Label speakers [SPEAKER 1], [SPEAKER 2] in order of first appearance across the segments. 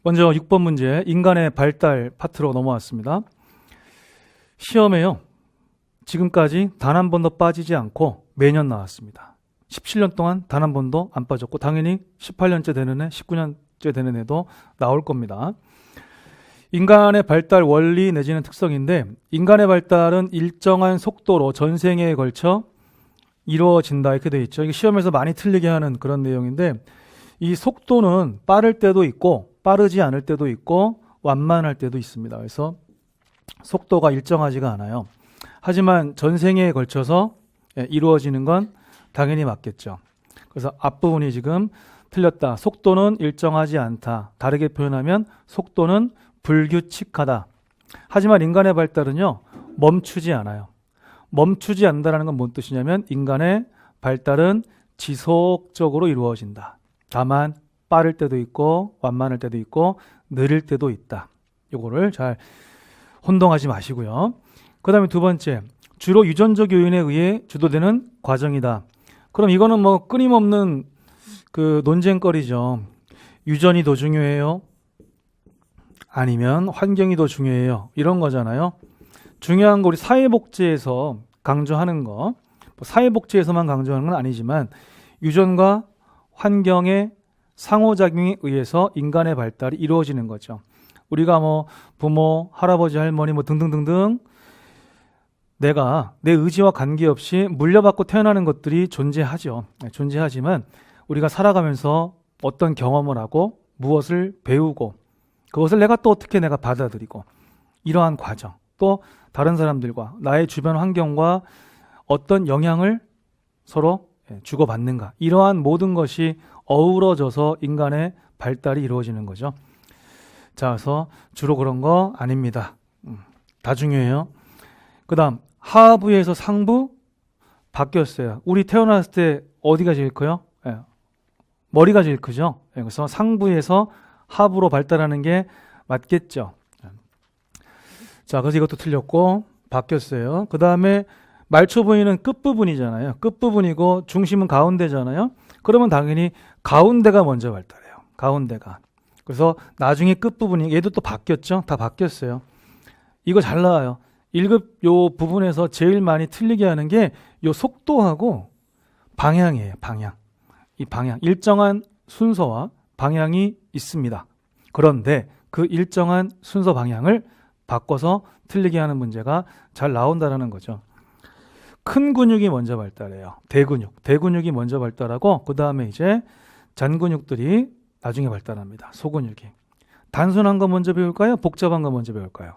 [SPEAKER 1] 먼저 6번 문제, 인간의 발달 파트로 넘어왔습니다. 시험에요, 지금까지 단 한 번도 빠지지 않고 매년 나왔습니다. 17년 동안 단 한 번도 안 빠졌고, 당연히 18년째 되는 해, 19년째 되는 해도 나올 겁니다. 인간의 발달 원리 내지는 특성인데, 인간의 발달은 일정한 속도로 전생에 걸쳐 이루어진다, 이렇게 되어 있죠. 이게 시험에서 많이 틀리게 하는 그런 내용인데, 이 속도는 빠를 때도 있고 빠르지 않을 때도 있고 완만할 때도 있습니다. 그래서 속도가 일정하지가 않아요. 하지만 전생에 걸쳐서 이루어지는 건 당연히 맞겠죠. 그래서 앞부분이 지금 틀렸다. 속도는 일정하지 않다. 다르게 표현하면 속도는 불규칙하다. 하지만 인간의 발달은요, 멈추지 않아요. 멈추지 않는다는 건 뭔 뜻이냐면, 인간의 발달은 지속적으로 이루어진다. 다만 빠를 때도 있고 완만할 때도 있고 느릴 때도 있다. 요거를 잘 혼동하지 마시고요. 그 다음에 두 번째, 주로 유전적 요인에 의해 주도되는 과정이다. 그럼 이거는 뭐 끊임없는 그 논쟁거리죠. 유전이 더 중요해요? 아니면 환경이 더 중요해요? 이런 거잖아요. 중요한 거 우리 사회복지에서 강조하는 거, 사회복지에서만 강조하는 건 아니지만 유전과 환경의 상호작용에 의해서 인간의 발달이 이루어지는 거죠. 우리가 뭐 부모, 할아버지, 할머니 뭐 등등등등 내가 내 의지와 관계없이 물려받고 태어나는 것들이 존재하죠. 존재하지만 우리가 살아가면서 어떤 경험을 하고 무엇을 배우고 그것을 내가 또 어떻게 내가 받아들이고, 이러한 과정, 또 다른 사람들과 나의 주변 환경과 어떤 영향을 서로 주고받는가, 이러한 모든 것이 어우러져서 인간의 발달이 이루어지는 거죠. 자, 그래서 주로 그런 거 아닙니다. 다 중요해요. 그 다음, 하부에서 상부 바뀌었어요. 우리 태어났을 때 어디가 제일 커요? 머리가 제일 크죠. 그래서 상부에서 하부로 발달하는 게 맞겠죠. 자, 그래서 이것도 틀렸고 바뀌었어요. 그 다음에 말초부위는 끝부분이잖아요. 끝부분이고 중심은 가운데잖아요. 그러면 당연히 가운데가 먼저 발달해요. 가운데가. 그래서 나중에 끝부분이, 얘도 또 바뀌었죠. 다 바뀌었어요. 이거 잘 나와요. 1급 요 부분에서 제일 많이 틀리게 하는 게 요 속도하고 방향이에요. 방향. 이 방향, 일정한 순서와 방향이 있습니다. 그런데 그 일정한 순서 방향을 바꿔서 틀리게 하는 문제가 잘 나온다는 거죠. 큰 근육이 먼저 발달해요. 대근육이 먼저 발달하고, 그 다음에 이제 잔근육들이 나중에 발달합니다. 소근육이. 단순한 거 먼저 배울까요? 복잡한 거 먼저 배울까요?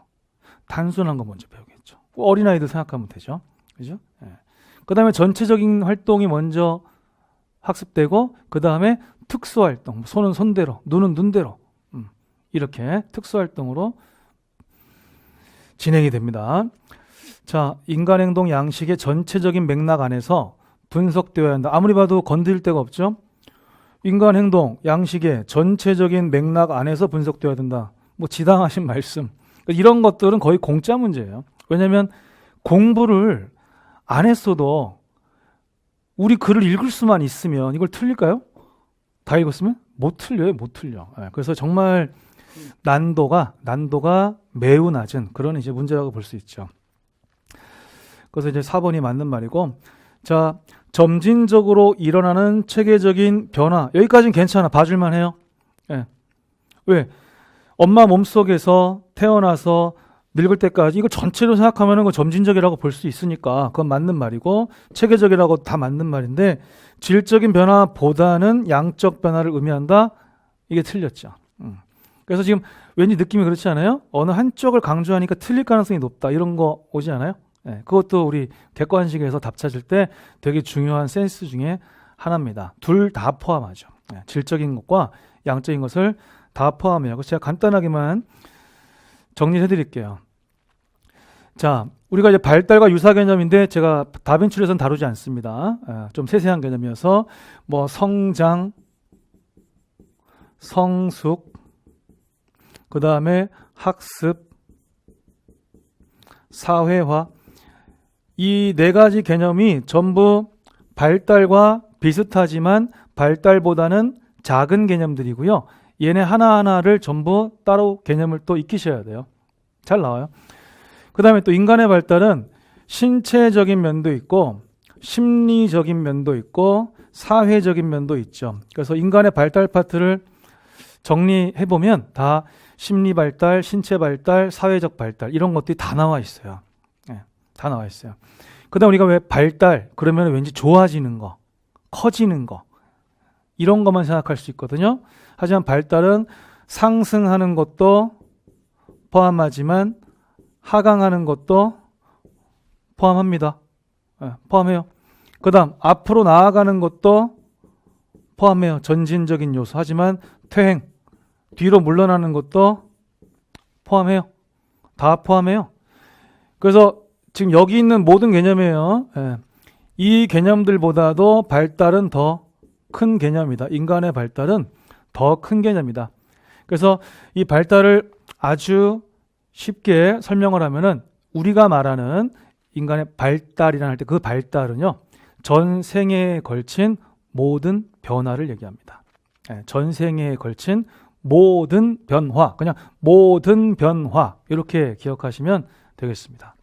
[SPEAKER 1] 단순한 거 먼저 배우겠죠. 어린아이들 생각하면 되죠. 그죠? 그 다음에 전체적인 활동이 먼저 학습되고, 그 다음에 특수활동, 손은 손대로, 눈은 눈대로, 이렇게 특수활동으로 진행이 됩니다. 자, 인간행동 양식의 전체적인 맥락 안에서 분석되어야 한다. 아무리 봐도 건드릴 데가 없죠. 인간행동 양식의 전체적인 맥락 안에서 분석되어야 된다. 뭐 지당하신 말씀. 이런 것들은 거의 공짜 문제예요. 왜냐하면 공부를 안 했어도 우리 글을 읽을 수만 있으면 이걸 틀릴까요? 다 읽었으면? 못 틀려요. 못 틀려. 그래서 정말 난도가 매우 낮은 그런 이제 문제라고 볼 수 있죠. 그래서 이제 4번이 맞는 말이고, 자, 점진적으로 일어나는 체계적인 변화. 여기까지는 괜찮아. 봐줄만 해요. 왜? 엄마 몸속에서 태어나서 늙을 때까지 이거 전체로 생각하면 그 점진적이라고 볼 수 있으니까 그건 맞는 말이고, 체계적이라고 다 맞는 말인데, 질적인 변화보다는 양적 변화를 의미한다? 이게 틀렸죠. 그래서 지금 왠지 느낌이 그렇지 않아요? 어느 한쪽을 강조하니까 틀릴 가능성이 높다, 이런 거 오지 않아요? 그것도 우리 객관식에서 답 찾을 때 되게 중요한 센스 중에 하나입니다. 둘 다 포함하죠. 질적인 것과 양적인 것을 다 포함해요. 그래서 제가 간단하게만 정리해 드릴게요. 자, 우리가 이제 발달과 유사 개념인데 제가 다빈출에서는 다루지 않습니다. 좀 세세한 개념이어서 뭐 성장, 성숙, 그 다음에 학습, 사회화, 이 네 가지 개념이 전부 발달과 비슷하지만 발달보다는 작은 개념들이고요. 얘네 하나하나를 전부 따로 개념을 또 익히셔야 돼요. 잘 나와요. 그 다음에 또 인간의 발달은 신체적인 면도 있고 심리적인 면도 있고 사회적인 면도 있죠. 그래서 인간의 발달 파트를 정리해보면 다 심리 발달, 신체 발달, 사회적 발달 이런 것들이 다 나와 있어요. 네, 다 나와 있어요. 그 다음 우리가 왜 발달 그러면 왠지 좋아지는 거, 커지는 거 이런 것만 생각할 수 있거든요. 하지만 발달은 상승하는 것도 포함하지만 하강하는 것도 포함합니다. 네, 포함해요. 그 다음 앞으로 나아가는 것도 포함해요. 전진적인 요소. 하지만 퇴행, 뒤로 물러나는 것도 포함해요. 다 포함해요. 그래서 지금 여기 있는 모든 개념이에요. 예. 이 개념들보다도 발달은 더 큰 개념이다. 인간의 발달은 더 큰 개념이다. 그래서 이 발달을 아주 쉽게 설명을 하면은 우리가 말하는 인간의 발달이라는 할 때 그 발달은요. 전 생애에 걸친 모든 변화를 얘기합니다. 예, 전 생애에 걸친 모든 변화, 그냥 모든 변화 이렇게 기억하시면 되겠습니다.